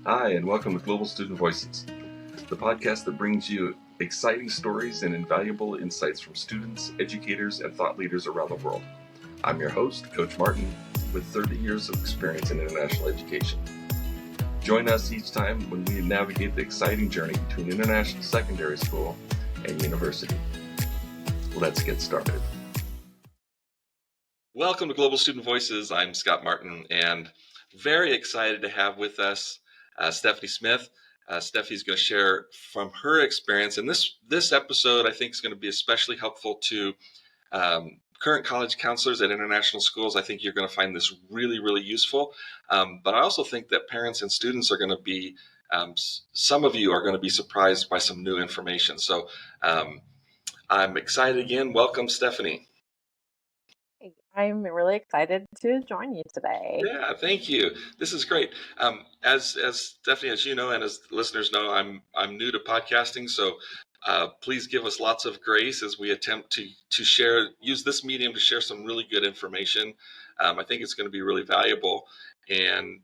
Hi, and welcome to Global Student Voices, the podcast that brings you exciting stories and invaluable insights from students, educators, and thought leaders around the world. I'm your host, Coach Martin, with 30 years of experience in international education. Join us each time when we navigate the exciting journey between international secondary school and university. Let's get started. Welcome to Global Student Voices. I'm Scott Martin, and very excited to have with us Stephanie Smith. Stephanie's going to share from her experience, and this episode I think is going to be especially helpful to current college counselors at international schools. I think you're going to find this really, really useful. But I also think that parents and students are going to be, some of you are going to be surprised by some new information. So I'm excited again. Welcome, Stephanie. I'm really excited to join you today. Yeah, thank you. This is great. As Stephanie, as you know, and as listeners know, I'm new to podcasting, so please give us lots of grace as we attempt to use this medium to share some really good information. I think it's going to be really valuable. And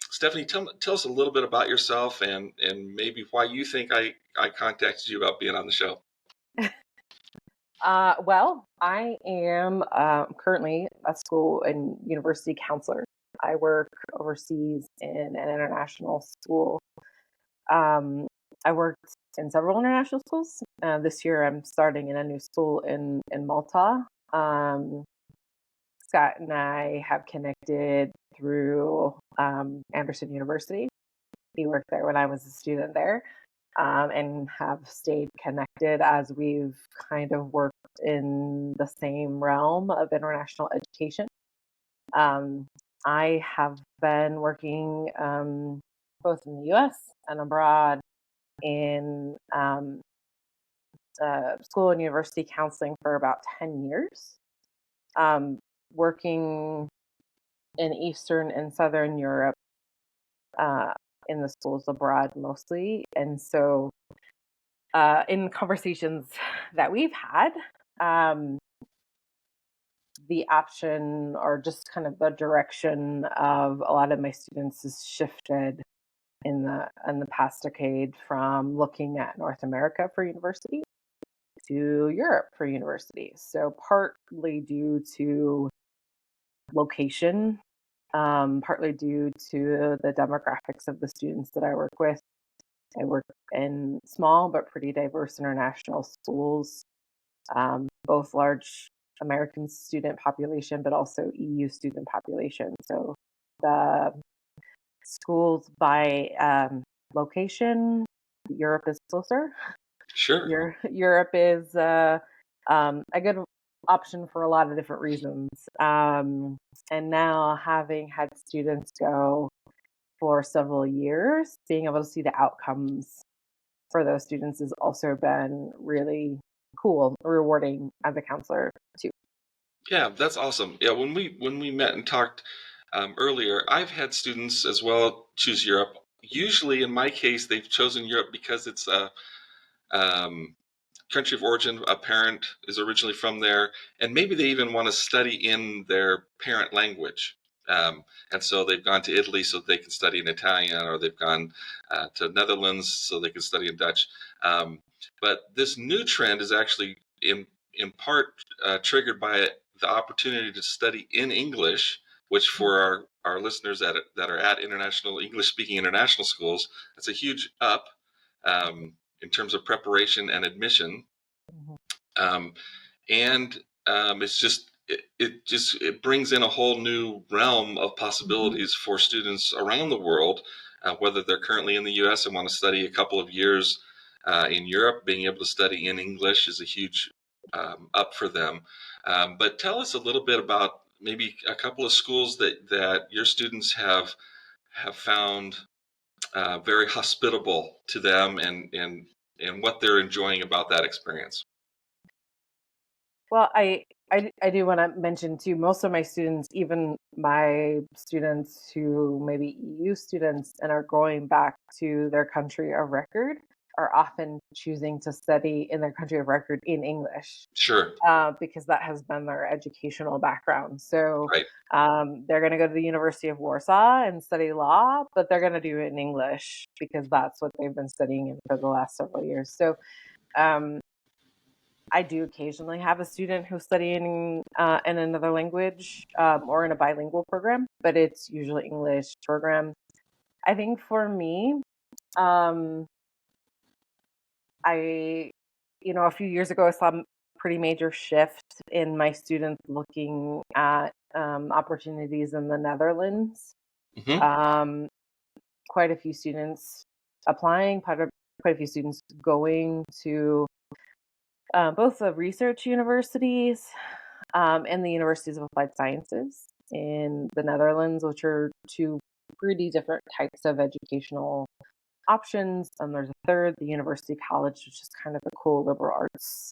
Stephanie, tell us a little bit about yourself and maybe why you think I contacted you about being on the show. Well, I am currently a school and university counselor. I work overseas in an international school. I worked in several international schools. This year, I'm starting in a new school in Malta. Scott and I have connected through Anderson University. He worked there when I was a student there. And have stayed connected as we've kind of worked in the same realm of international education. I have been working both in the US and abroad in school and university counseling for about 10 years, working in Eastern and Southern Europe in the schools abroad mostly. And so in conversations that we've had, the option or just kind of the direction of a lot of my students has shifted in the past decade from looking at North America for university to Europe for university. So partly due to location, partly due to the demographics of the students that I work with. I work in small but pretty diverse international schools, both large American student population, but also EU student population. So the schools by location, Europe is closer. Sure. Europe is a good option for a lot of different reasons. And now having had students go for several years, being able to see the outcomes for those students has also been really cool, rewarding as a counselor too. Yeah, that's awesome. Yeah, when we met and talked earlier, I've had students as well choose Europe. Usually, in my case, they've chosen Europe because it's a country of origin. A parent is originally from there, and maybe they even want to study in their parent language. And so they've gone to Italy so they can study in Italian, or they've gone to Netherlands so they can study in Dutch. But this new trend is actually in part triggered by the opportunity to study in English, which for our listeners that are at international English-speaking international schools, that's a huge up in terms of preparation and admission. And it's just it brings in a whole new realm of possibilities for students around the world, whether they're currently in the U.S. and want to study a couple of years in Europe. Being able to study in English is a huge up for them. But tell us a little bit about maybe a couple of schools that your students have found very hospitable to them, and what they're enjoying about that experience. Well, I do want to mention too, most of my students, even my students who maybe EU students and are going back to their country of record, are often choosing to study in their country of record in English, Sure. because that has been their educational background. So Right. they're going to go to the University of Warsaw and study law, but they're going to do it in English because that's what they've been studying in for the last several years. So um, I do occasionally have a student who's studying in another language, or in a bilingual program, but it's usually English program. I think for me, um, I, a few years ago, I saw a pretty major shift in my students looking at opportunities in the Netherlands. Hmm. Um, Quite a few students applying, quite a few students going to both the research universities and the universities of applied sciences in the Netherlands, which are two pretty different types of educational options. And there's a third, the University College, which is kind of a cool liberal arts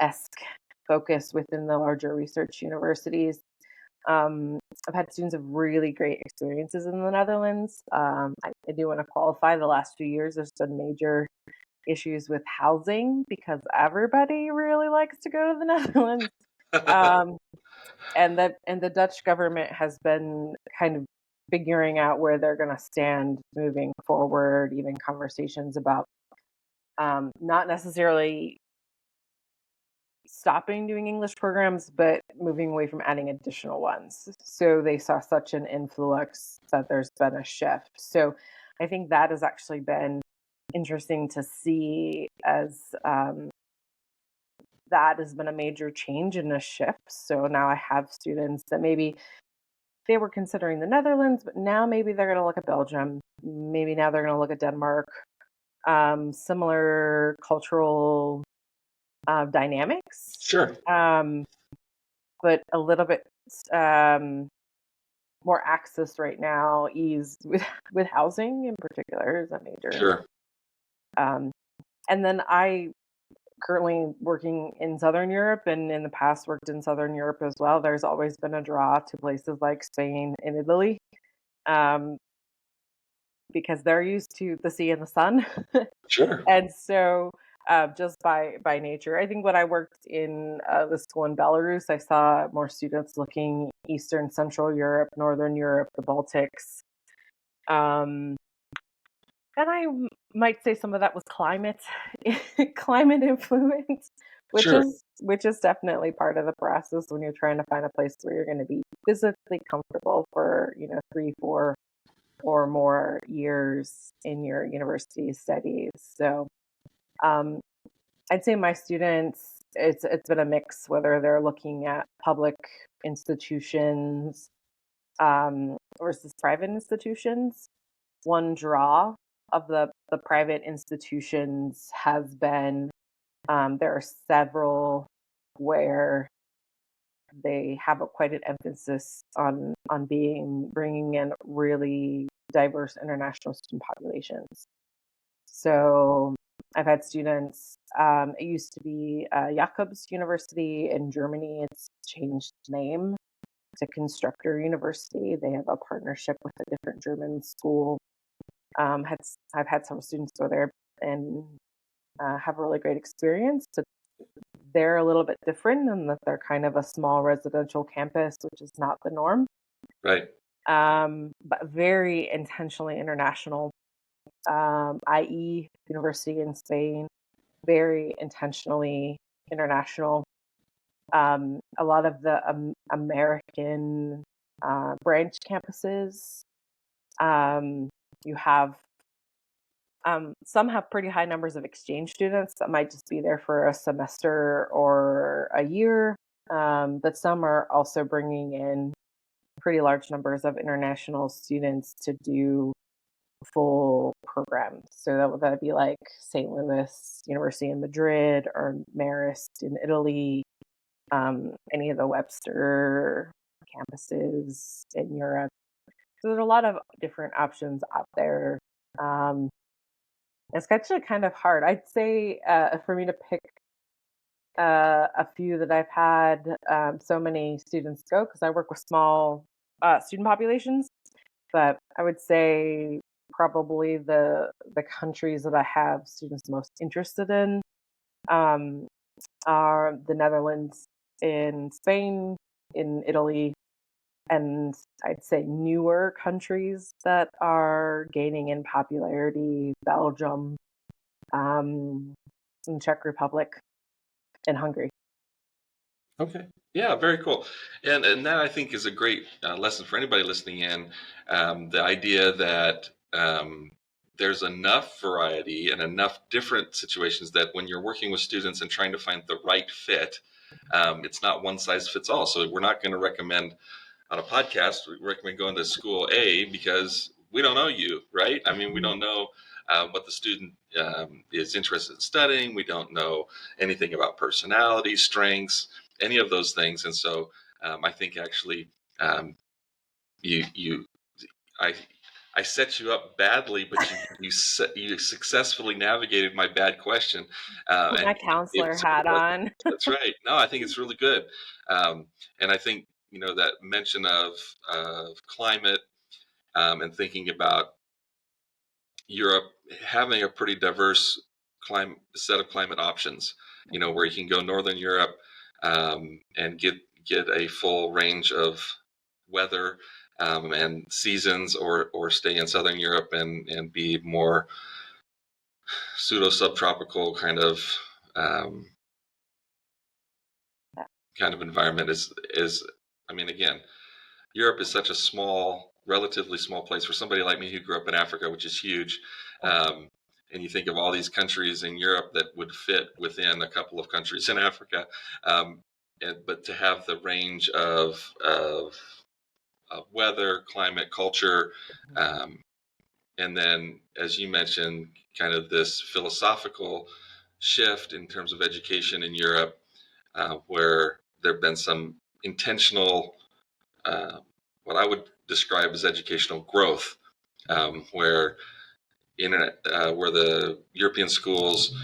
esque focus within the larger research universities. I've had students have really great experiences in the Netherlands. I do want to qualify the last few years, there's been major issues with housing because everybody really likes to go to the Netherlands. Um, and the Dutch government has been kind of figuring out where they're going to stand moving forward, even conversations about not necessarily stopping doing English programs, but moving away from adding additional ones. So they saw such an influx that there's been a shift. So I think that has actually been interesting to see, as that has been a major change and a shift. So now I have students that maybe they were considering the Netherlands, but now maybe they're going to look at Belgium. Maybe now they're going to look at Denmark. Similar cultural dynamics, Sure. but a little bit um, more access right now, ease with housing in particular is a major. Sure. Um, and then I currently working in Southern Europe, and in the past worked in Southern Europe as well. There's always been a draw to places like Spain and Italy, um, because they're used to the sea and the sun. Sure. And so just by nature, I think when I worked in the school in Belarus, I saw more students looking Eastern Central Europe, Northern Europe, the Baltics. Um, and might say some of that was climate climate influence, Sure. which is definitely part of the process when you're trying to find a place where you're going to be physically comfortable for 3, 4 or more years in your university studies. So um, I'd say my students, it's been a mix, whether they're looking at public institutions versus private institutions. One draw of the private institutions has been there are several where they have quite an emphasis on bringing in really diverse international student populations. So I've had students. It used to be Jakobs University in Germany. It's changed name to Constructor University. They have a partnership with a different German school. I've had some students go there and have a really great experience, but they're a little bit different in that they're kind of a small residential campus, which is not the norm, Right. but very intentionally international. I.e., University in Spain, very intentionally international. A lot of the American branch campuses, you have some have pretty high numbers of exchange students that might just be there for a semester or a year, but some are also bringing in pretty large numbers of international students to do full programs. So that'd be like St. Louis University in Madrid or Marist in Italy, any of the Webster campuses in Europe. So there's a lot of different options out there. It's actually kind of hard. I'd say for me to pick a few that I've had so many students go, because I work with small student populations, but I would say probably the countries that I have students most interested in um, are the Netherlands, in Spain, in Italy, and I'd say newer countries that are gaining in popularity: Belgium, um, and Czech Republic, and Hungary. Okay. Yeah, very cool. And that I think is a great lesson for anybody listening in. The idea that there's enough variety and enough different situations that when you're working with students and trying to find the right fit, it's not one size fits all. So we're not going to recommend on a podcast, we recommend going to school A because we don't know you, right? I mean, we don't know what the student is interested in studying. We don't know anything about personality, strengths, any of those things. And so I think actually um, you I I set you up badly, but you successfully navigated my bad question, Put and my gave counselor some hat good. on. That's right. No, I think it's really good, and I think that mention of climate and thinking about Europe having a pretty diverse climate set of climate options. Where you can go Northern Europe and get a full range of weather and seasons, or stay in Southern Europe and be more pseudo subtropical um, kind of environment is. I mean, again, Europe is such a relatively small place for somebody like me who grew up in Africa, which is huge. Um, and you think of all these countries in Europe that would fit within a couple of countries in Africa. Um, but to have the range of weather, climate, culture, um, and then, as you mentioned, kind of this philosophical shift in terms of education in Europe, where there have been some intentional uh, what I would describe as educational growth, where where the European schools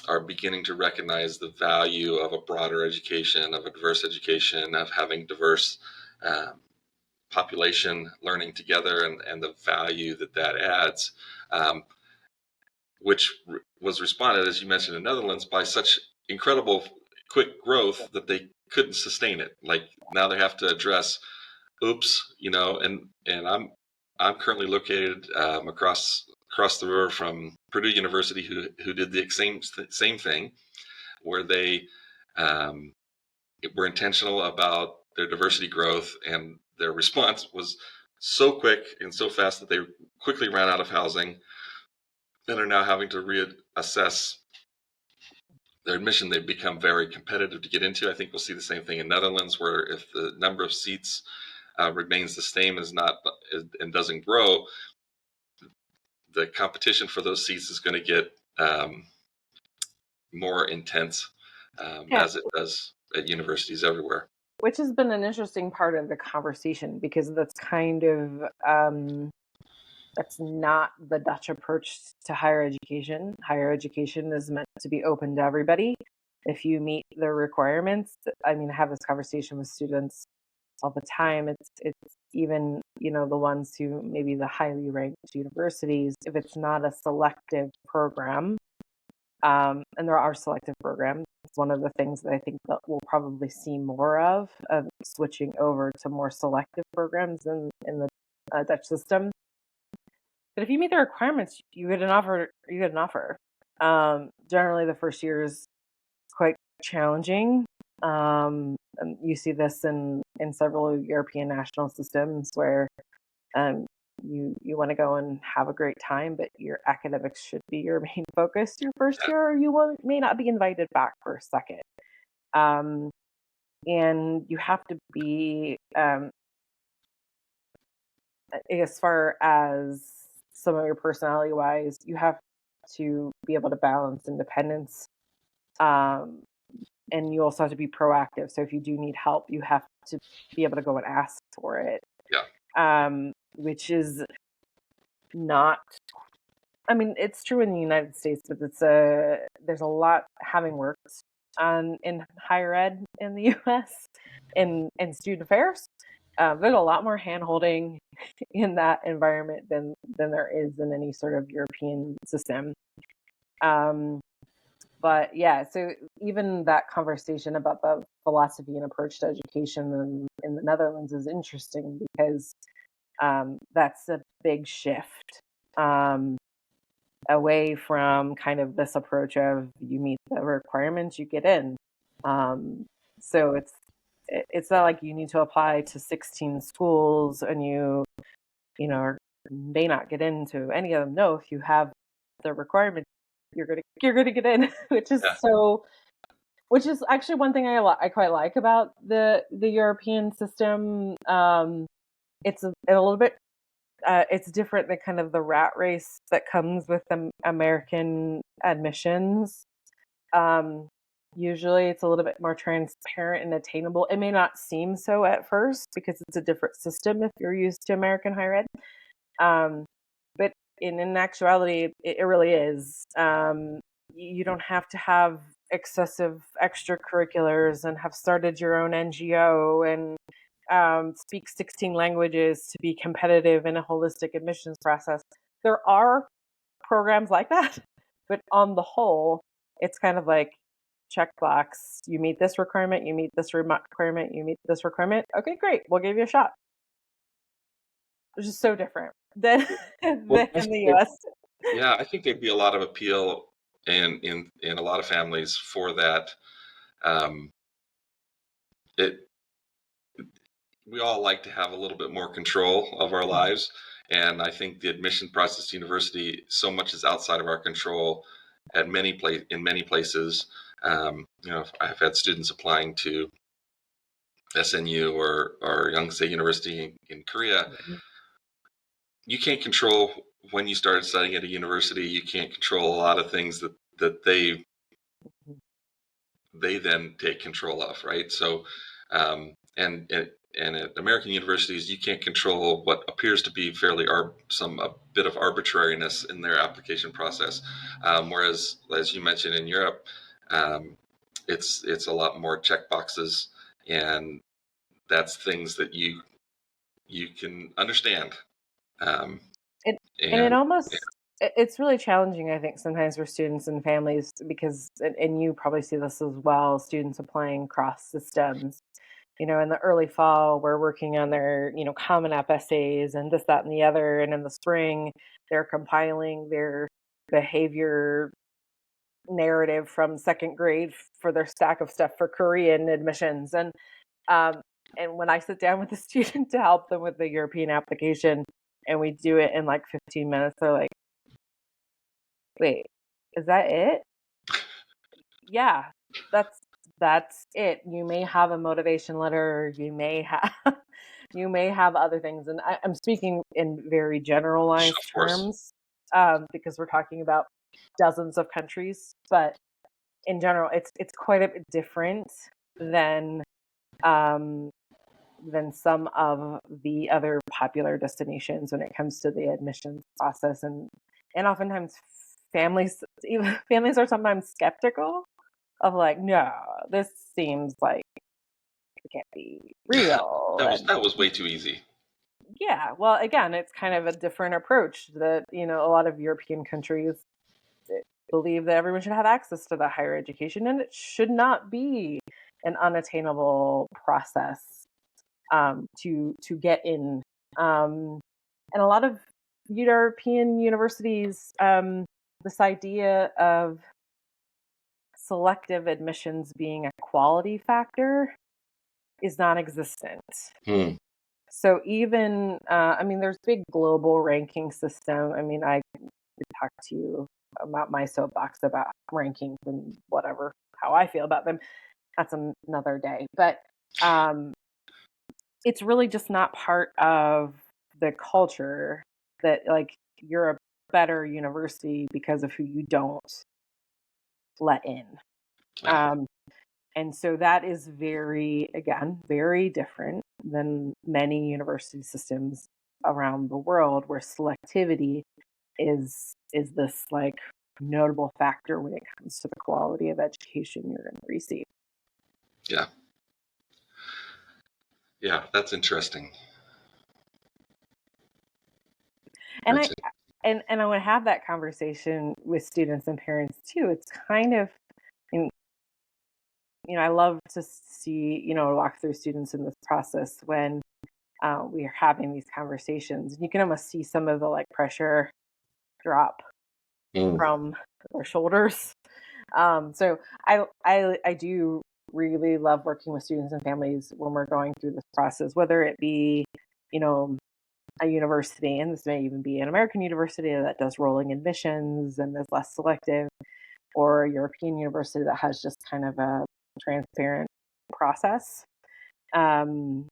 are beginning to recognize the value of a broader education, of a diverse education, of having diverse um, population learning together, and the value that adds, um, which was responded, as you mentioned, in the Netherlands by such incredible quick growth that they couldn't sustain it. Like now they have to address oops, and I'm currently located across the river from Purdue University, who did the same thing, where they um, were intentional about their diversity growth, and their response was so quick and so fast that they quickly ran out of housing and are now having to reassess their admission. They've become very competitive to get into. I think we'll see the same thing in Netherlands, where if the number of seats remains the same, and doesn't grow, the competition for those seats is going to get more intense, Yeah, as it does at universities everywhere. which has been an interesting part of the conversation because that's not the Dutch approach to higher education. Higher education is meant to be open to everybody. If you meet the requirements, I mean, I have this conversation with students all the time. It's even, the ones who maybe the highly ranked universities, if it's not a selective program, and there are selective programs. It's one of the things that I think that we'll probably see more of switching over to more selective programs in the Dutch system. But if you meet the requirements, you get an offer. You get an offer. Generally, the first year is quite challenging. And you see this in several European national systems where um, you want to go and have a great time, but your academics should be your main focus your first year, or may not be invited back for a second. Um, and you have to be, as far as some of your personality wise, you have to be able to balance independence. Um, and you also have to be proactive. So if you do need help, you have to be able to go and ask for it. Yeah. Which is not, I mean, it's true in the United States, but there's a lot, having worked in higher ed in the US in student affairs. There's a lot more hand holding in that environment than there is in any sort of European system. But yeah, so even that conversation about the philosophy and approach to education in the Netherlands is interesting because that's a big shift away from kind of this approach of you meet the requirements, you get in. So it's not like you need to apply to 16 schools and may not get into any of them. No, if you have the requirement, you're gonna get in, Yeah. which is actually one thing I quite like about the European system. It's a little bit it's different than kind of the rat race that comes with American admissions. Um, Usually, it's a little bit more transparent and attainable. It may not seem so at first because it's a different system if you're used to American higher ed. Um, but in actuality, it really is. You don't have to have excessive extracurriculars and have started your own NGO and speak 16 languages to be competitive in a holistic admissions process. There are programs like that, but on the whole, it's kind of like checkbox. You meet this requirement, you meet this requirement, you meet this requirement. Okay, great. We'll give you a shot. Which is so different than Well, than the US. yeah, I think there'd be a lot of appeal in a lot of families for that. Um, it we all like to have a little bit more control of our lives, and I think the admission process to university so much is outside of our control in many places. I've had students applying to SNU or Yonsei University in Korea. You can't control when you started studying at a university. You can't control a lot of things that they then take control of, right? So, and at American universities, you can't control what appears to be a bit of arbitrariness in their application process. Whereas, as you mentioned in Europe, um, it's a lot more check boxes, and that's things that you can understand. Um, It and it and almost it's really challenging, I think, sometimes for students and families because and you probably see this as well, students applying cross systems. In the early fall, we're working on their, Common App essays and this, that, and the other. And in the spring, they're compiling their behavior narrative from second grade for their stack of stuff for Korean admissions. Um, and when I sit down with the student to help them with the European application, and we do it in like 15 minutes, they're like, "Wait, is that it?" Yeah, that's it. You may have a motivation letter, you may have you may have other things, and I'm speaking in very generalized of course, terms because we're talking about dozens of countries, but in general, it's quite a bit different than um, than some of the other popular destinations when it comes to the admissions process, and oftentimes families are sometimes skeptical of like, no, this seems like it can't be real. And that was way too easy. yeah, well, again, it's kind of a different approach that, a lot of European countries believe that everyone should have access to the higher education, and it should not be an unattainable process to get in. And a lot of European universities, this idea of selective admissions being a quality factor is non-existent. Hmm. So even, there's big global ranking system. I could talk to you about my soapbox about rankings and whatever, how I feel about them. That's another day. But it's really just not part of the culture that like you're a better university because of who you don't let in. Yeah. And so that is very different than many university systems around the world where selectivity is this like notable factor when it comes to the quality of education you're going to receive. Yeah. Yeah, that's interesting. And That's it. I want to have that conversation with students and parents too. It's kind of, I love to see, walk through students in this process when we are having these conversations. You can almost see some of the like pressure drop Mm. from their shoulders. So I do really love working with students and families when we're going through this process, whether it be, a university, and this may even be an American university that does rolling admissions and is less selective, or a European university that has just kind of a transparent process. Um,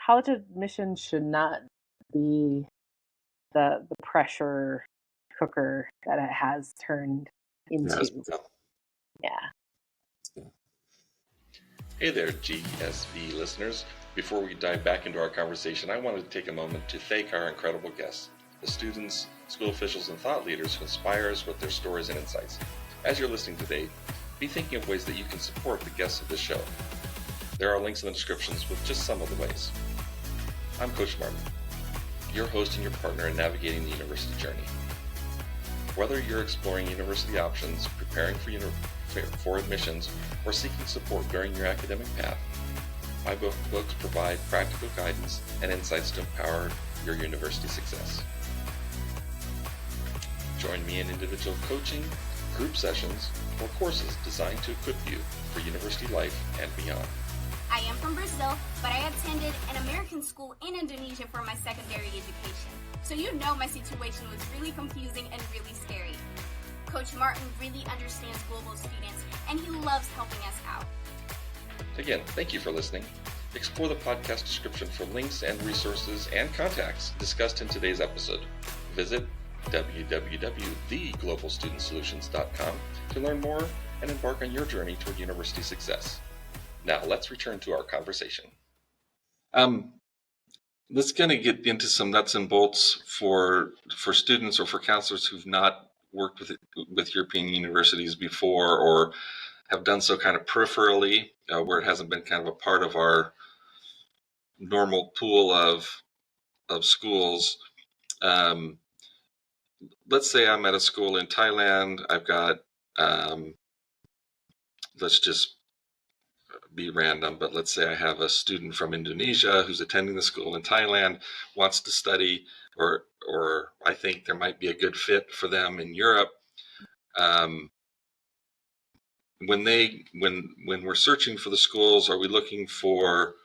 College admissions should not be the pressure cooker that it has turned Yes. into. Yeah. Hey there, GSV listeners. Before we dive back into our conversation, I wanted to take a moment to thank our incredible guests, the students, school officials, and thought leaders who inspire us with their stories and insights. As you're listening today, be thinking of ways that you can support the guests of this show. There are links in the descriptions with just some of the ways. I'm Coach Martin, your host and your partner in navigating the university journey. Whether you're exploring university options, preparing for admissions, or seeking support during your academic path, my books provide practical guidance and insights to empower your university success. Join me in individual coaching, group sessions, or courses designed to equip you for university life and beyond. I am from Brazil, but I attended an American school in Indonesia for my secondary education. So my situation was really confusing and really scary. Coach Martin really understands global students, and he loves helping us out. Again, thank you for listening. Explore the podcast description for links and resources and contacts discussed in today's episode. Visit www.theglobalstudentsolutions.com to learn more and embark on your journey toward university success. Now, let's return to our conversation. Let's kind of get into some nuts and bolts for students or for counselors who've not worked with European universities before, or have done so kind of peripherally, where it hasn't been kind of a part of our normal pool of schools. Let's say I'm at a school in Thailand. I've got, let's just be random, but let's say I have a student from Indonesia who's attending the school in Thailand, wants to study, or I think there might be a good fit for them in Europe. When we're searching for the schools, are we looking for,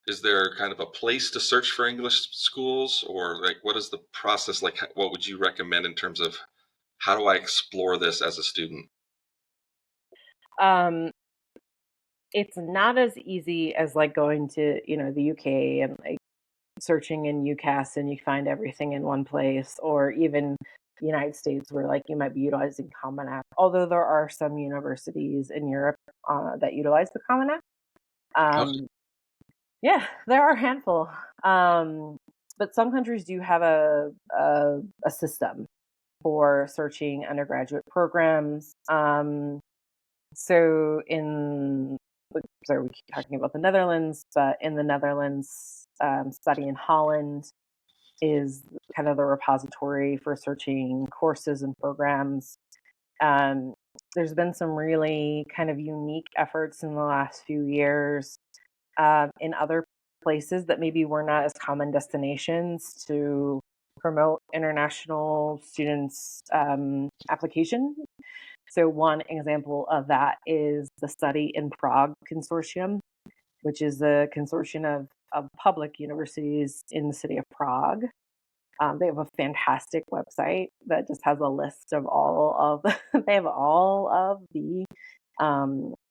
is there kind of a place to search for English schools, or like what is the process like? What would you recommend in terms of how do I explore this as a student? It's not as easy as like going to, the UK and like searching in UCAS and you find everything in one place, or even the United States where like you might be utilizing Common App. Although there are some universities in Europe that utilize the Common App. Yeah, there are a handful. But some countries do have a system for searching undergraduate programs. So we keep talking about the Netherlands, but in the Netherlands, Study in Holland is kind of the repository for searching courses and programs. There's been some really kind of unique efforts in the last few years in other places that maybe were not as common destinations to promote international students' application. So one example of that is the Study in Prague Consortium, which is a consortium of public universities in the city of Prague. They have a fantastic website that just has a list of they have all of the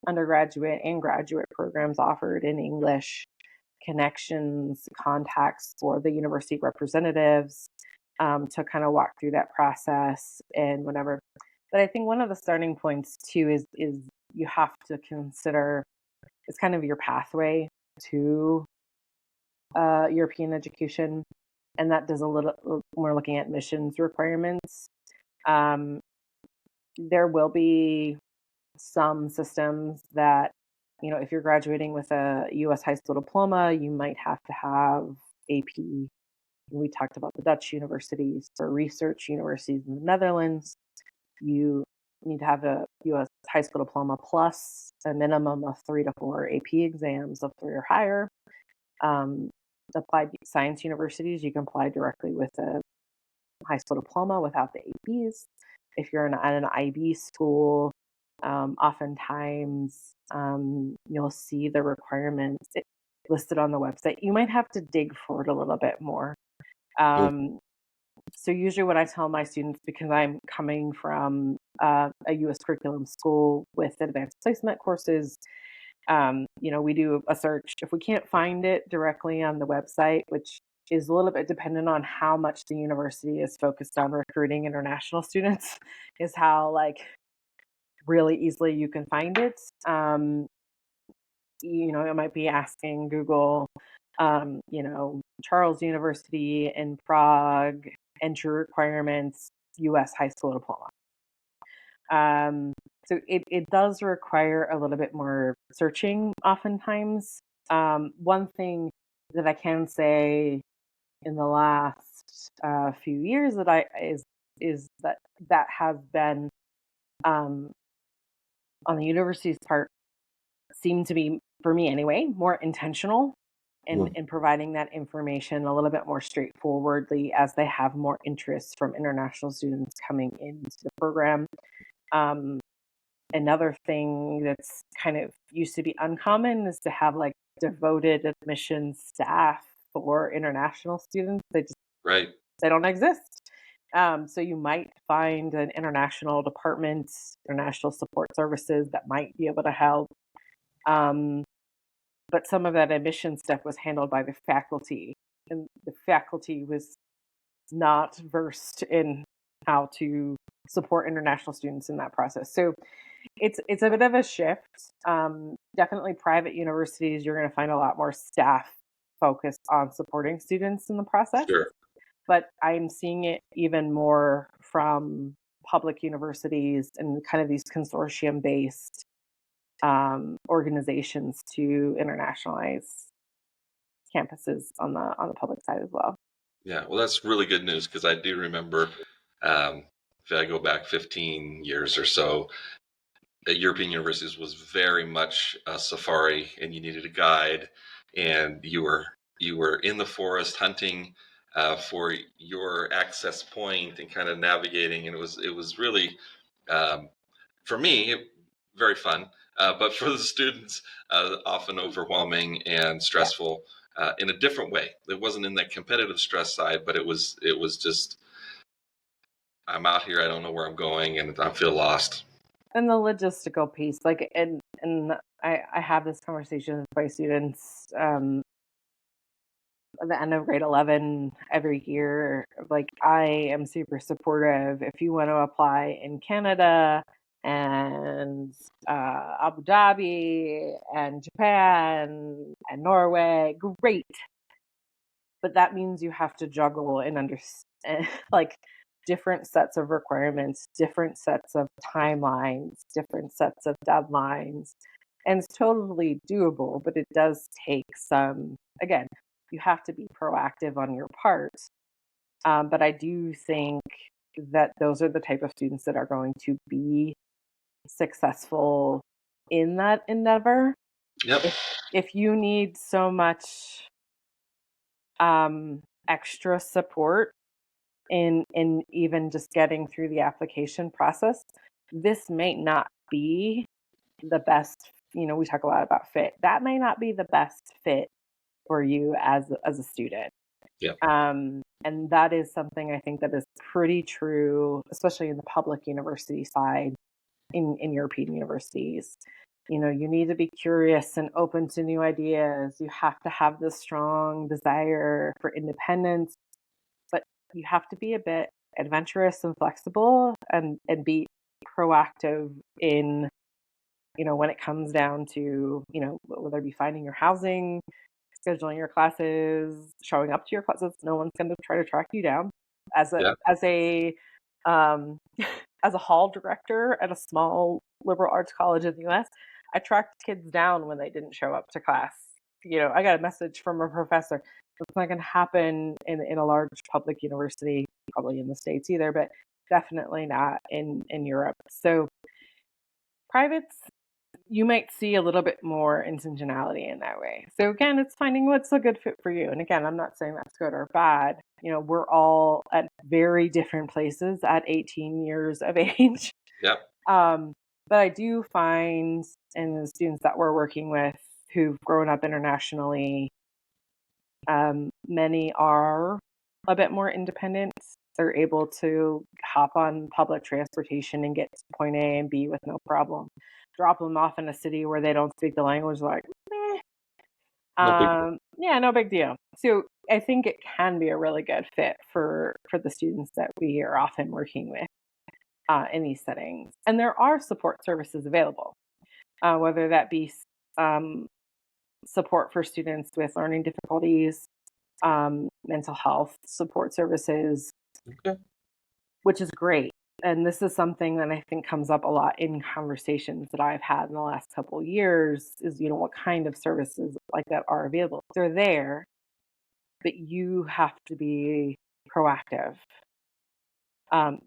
undergraduate and graduate programs offered in English, connections, contacts for the university representatives to kind of walk through that process and whatever. But I think one of the starting points too is you have to consider it's kind of your pathway to European education, and that does a little. We're looking at admissions requirements. There will be some systems that if you're graduating with a U.S. high school diploma, you might have to have AP. We talked about the Dutch universities. For research universities in the Netherlands, you need to have a U.S. high school diploma plus a minimum of 3 to 4 AP exams of 3 or higher. Applied science universities, you can apply directly with a high school diploma without the APs. If you're at an IB school, oftentimes you'll see the requirements listed on the website. You might have to dig for it a little bit more. So usually what I tell my students, because I'm coming from a U.S. curriculum school with advanced placement courses, we do a search. If we can't find it directly on the website, which is a little bit dependent on how much the university is focused on recruiting international students, is how really easily you can find it. It might be asking Google, Charles University in Prague, entry requirements, U.S. high school diploma. So it does require a little bit more searching oftentimes. One thing that I can say in the last few years is that has been on the university's part, seemed to be, for me anyway, more intentional in providing that information a little bit more straightforwardly as they have more interest from international students coming into the program. Another thing that's kind of used to be uncommon is to have devoted admissions staff for international students. They don't exist. So you might find an international department, international support services that might be able to help. But some of that admission stuff was handled by the faculty, and the faculty was not versed in how to support international students in that process. So it's a bit of a shift. Definitely private universities, you're going to find a lot more staff focused on supporting students in the process. Sure. But I'm seeing it even more from public universities and kind of these consortium-based organizations to internationalize campuses on the public side as well. Yeah, well, that's really good news, because I do remember, if I go back 15 years or so, at European universities was very much a safari, and you needed a guide, and you were in the forest hunting for your access point and kind of navigating, and it was really, for me, very fun, but for the students, often overwhelming and stressful. In a different way. It wasn't in that competitive stress side, but it was just, I'm out here, I don't know where I'm going, and I feel lost. And the logistical piece, and I have this conversation with my students at the end of grade 11 every year. I am super supportive. If you want to apply in Canada and Abu Dhabi and Japan and Norway, great. But that means you have to juggle and understand different sets of requirements, different sets of timelines, different sets of deadlines. And it's totally doable, but it does take some, again, you have to be proactive on your part. But I do think that those are the type of students that are going to be successful in that endeavor. Yep. If you need so much extra support in even just getting through the application process, this may not be the best. We talk a lot about fit. That may not be the best fit for you as a student. Yeah. And that is something I think that is pretty true, especially in the public university side, in European universities. You need to be curious and open to new ideas. You have to have this strong desire for independence, but you have to be a bit adventurous and flexible and be proactive in, when it comes down to, whether it be finding your housing, scheduling your classes, showing up to your classes. No one's going to try to track you down. As a hall director at a small liberal arts college in the U.S., I tracked kids down when they didn't show up to class. I got a message from a professor. It's not going to happen in a large public university, probably in the States either, but definitely not in Europe. So privates, you might see a little bit more intentionality in that way. So again, it's finding what's a good fit for you. And again, I'm not saying that's good or bad. We're all at very different places at 18 years of age. Yep. But I do find in the students that we're working with who've grown up internationally, many are a bit more independent. They're able to hop on public transportation and get to point A and B with no problem. Drop them off in a city where they don't speak the language, like, meh. No big deal. Yeah, no big deal. So I think it can be a really good fit for the students that we are often working with in these settings. And there are support services available, whether that be support for students with learning difficulties, mental health support services, Okay. which is great. And this is something that I think comes up a lot in conversations that I've had in the last couple of years is, what kind of services like that are available. They're there, but you have to be proactive.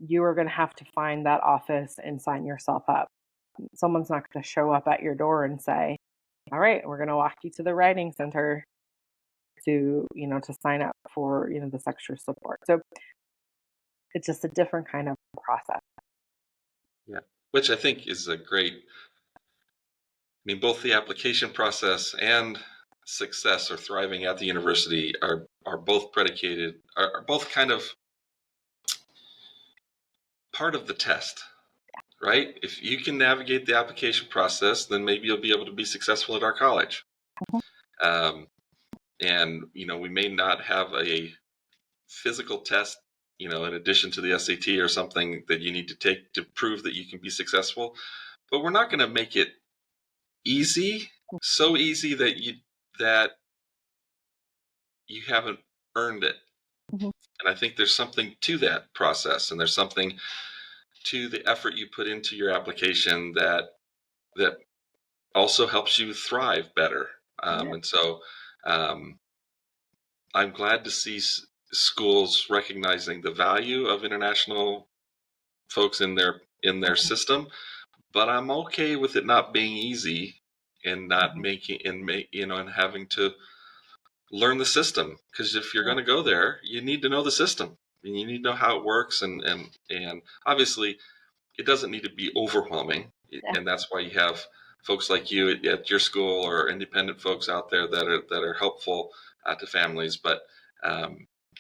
You are going to have to find that office and sign yourself up. Someone's not going to show up at your door and say, all right, we're going to walk you to the writing center to sign up for, this extra support. So it's just a different kind of process. Yeah. Which I think is a great, both the application process and success or thriving at the university are both predicated, are both kind of part of the test, right? If you can navigate the application process, then maybe you'll be able to be successful at our college. And, we may not have a physical test, in addition to the SAT or something that you need to take to prove that you can be successful, but we're not going to make it easy, so easy that you haven't earned it. Mhm. And I think there's something to that process, and there's something to the effort you put into your application that also helps you thrive better. And so I'm glad to see schools recognizing the value of international folks in their system, but I'm okay with it not being easy and not making and having to learn the system, because if you're going to go there, you need to know the system and you need to know how it works, and obviously it doesn't need to be overwhelming, and that's why you have folks like you at your school or independent folks out there that are helpful to families. But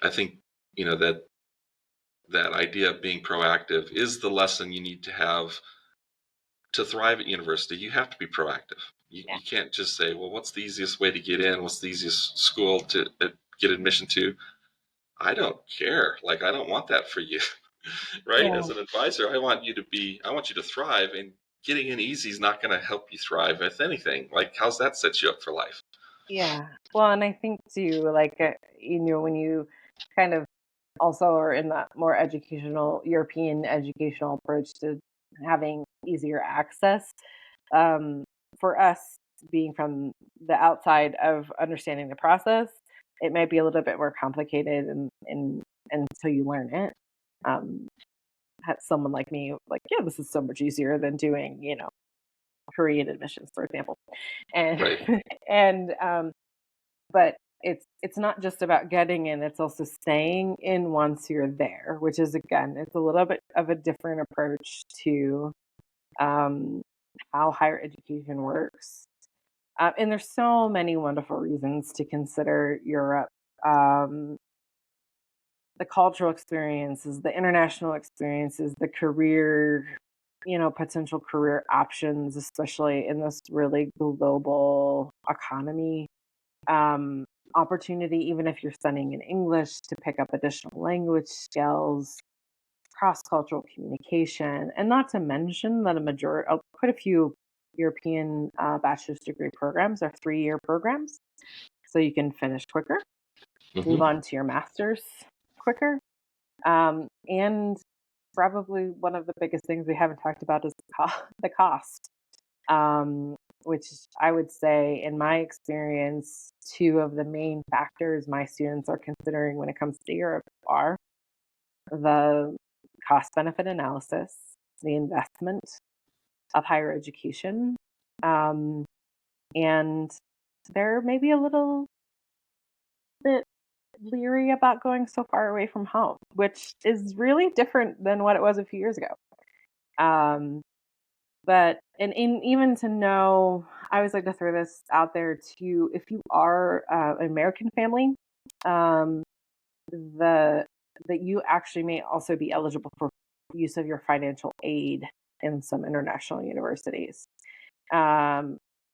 I think that idea of being proactive is the lesson you need to have to thrive at university. You have to be proactive. You can't just say, well, what's the easiest way to get in? What's the easiest school to get admission to? I don't care. Like, I don't want that for you, right? Yeah. As an advisor, I want you to thrive, and getting in easy is not going to help you thrive with anything. Like, how's that set you up for life? Yeah. Well, and I think too, like, when you kind of also are in that more European educational approach to having easier access, for us being from the outside of understanding the process, it might be a little bit more complicated and until you learn it. Had someone like me, like, yeah, this is so much easier than doing, Korean admissions, for example. And Right. and but it's not just about getting in, it's also staying in once you're there, which is, again, it's a little bit of a different approach to how higher education works. And there's so many wonderful reasons to consider Europe. The cultural experiences, the international experiences, the career, potential career options, especially in this really global economy. Opportunity, even if you're studying in English, to pick up additional language skills, cross-cultural communication, and not to mention that quite a few European bachelor's degree programs are 3-year programs, so you can finish quicker, move on to your master's quicker, and probably one of the biggest things we haven't talked about is the cost. which I would say, in my experience, two of the main factors my students are considering when it comes to Europe are the cost benefit analysis, the investment of higher education, um, and they're maybe a little bit leery about going so far away from home, which is really different than what it was a few years ago. Um, but even to know, I always like to throw this out there too. If you are an American family, um, that you actually may also be eligible for use of your financial aid in some international universities. A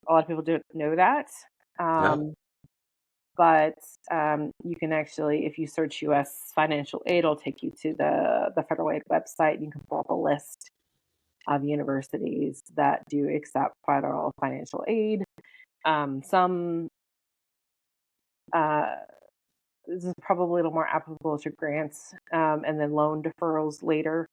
lot of people don't know that. Yeah. But you can actually, if you search U.S. financial aid, it'll take you to the federal aid website. You can pull up a list of universities that do accept federal financial aid. Some this is probably a little more applicable to grants and then loan deferrals later.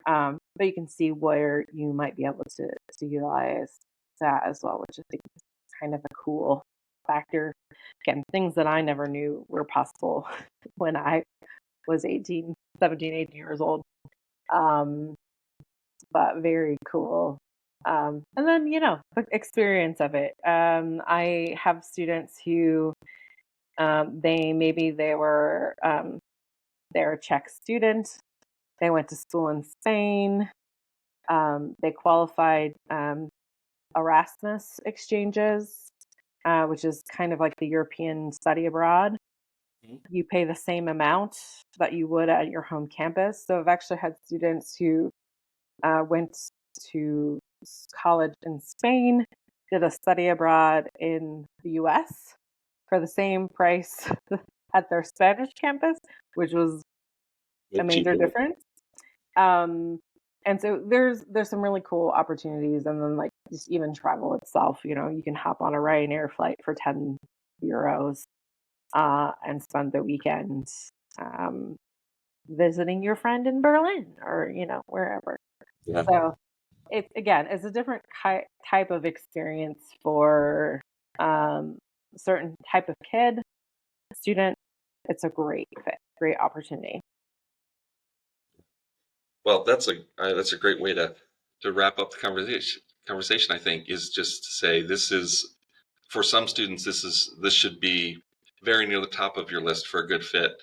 But you can see where you might be able to utilize that as well, which I think is kind of a cool factor. Again, things that I never knew were possible when I was 17, 18 years old. But very cool. And then, the experience of it. I have students who they're a Czech student. They went to school in Spain. They qualified Erasmus exchanges, which is kind of like the European study abroad. You pay the same amount that you would at your home campus. So I've actually had students who went to college in Spain, did a study abroad in the US for the same price at their Spanish campus, which was a major difference. And so there's some really cool opportunities, and then like just even travel itself. You can hop on a Ryanair flight for €10 and spend the weekend visiting your friend in Berlin or wherever. Yeah. So it's a different type of experience for a certain type of student. It's a great fit, great opportunity. Well, that's a great way to wrap up the conversation. I think is just to say this is, for some students, this should be very near the top of your list for a good fit.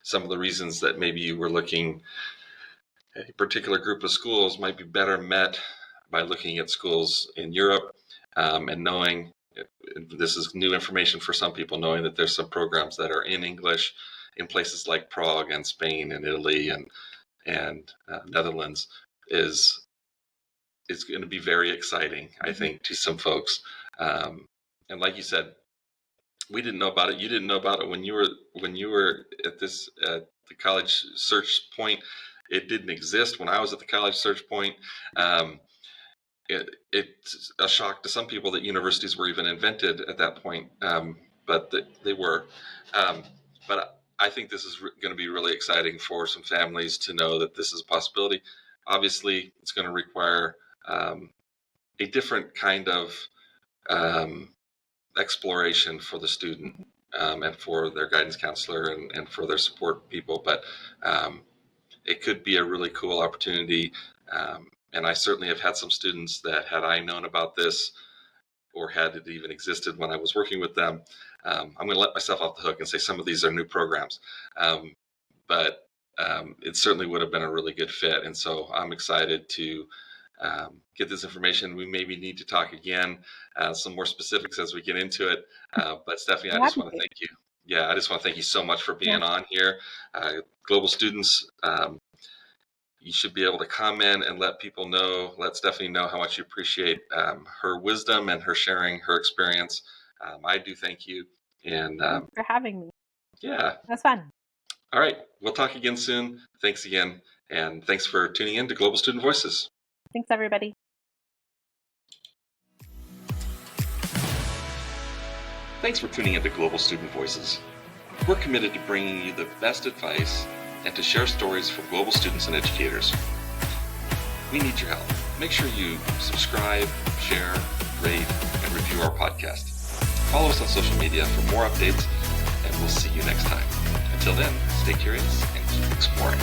Some of the reasons that maybe you were looking at a particular group of schools might be better met by looking at schools in Europe and knowing, this is new information for some people, knowing that there's some programs that are in English in places like Prague and Spain and Italy and Netherlands is going to be very exciting, I think, to some folks. And like you said, we didn't know about it. You didn't know about it when you were at the college search point. It didn't exist when I was at the college search point. It's a shock to some people that universities were even invented at that point, but they were. But I think this is going to be really exciting for some families to know that this is a possibility. Obviously, it's going to require a different kind of exploration for the student and for their guidance counselor and for their support people. But it could be a really cool opportunity. And I certainly have had some students that, had I known about this or had it even existed when I was working with them, I'm going to let myself off the hook and say some of these are new programs. But it certainly would have been a really good fit. And so I'm excited to get this information. We maybe need to talk again, some more specifics as we get into it. But Stephanie, I just want to thank you. Yeah, I just want to thank you so much for being on here. Global students, you should be able to comment and let Stephanie know how much you appreciate her wisdom and her sharing her experience. I do thank you. And thanks for having me. Yeah. That's fun. All right. We'll talk again soon. Thanks again. And thanks for tuning in to Global Student Voices. Thanks, everybody. Thanks for tuning in to Global Student Voices. We're committed to bringing you the best advice and to share stories from global students and educators. We need your help. Make sure you subscribe, share, rate, and review our podcast. Follow us on social media for more updates, and we'll see you next time. Until then, stay curious and keep exploring.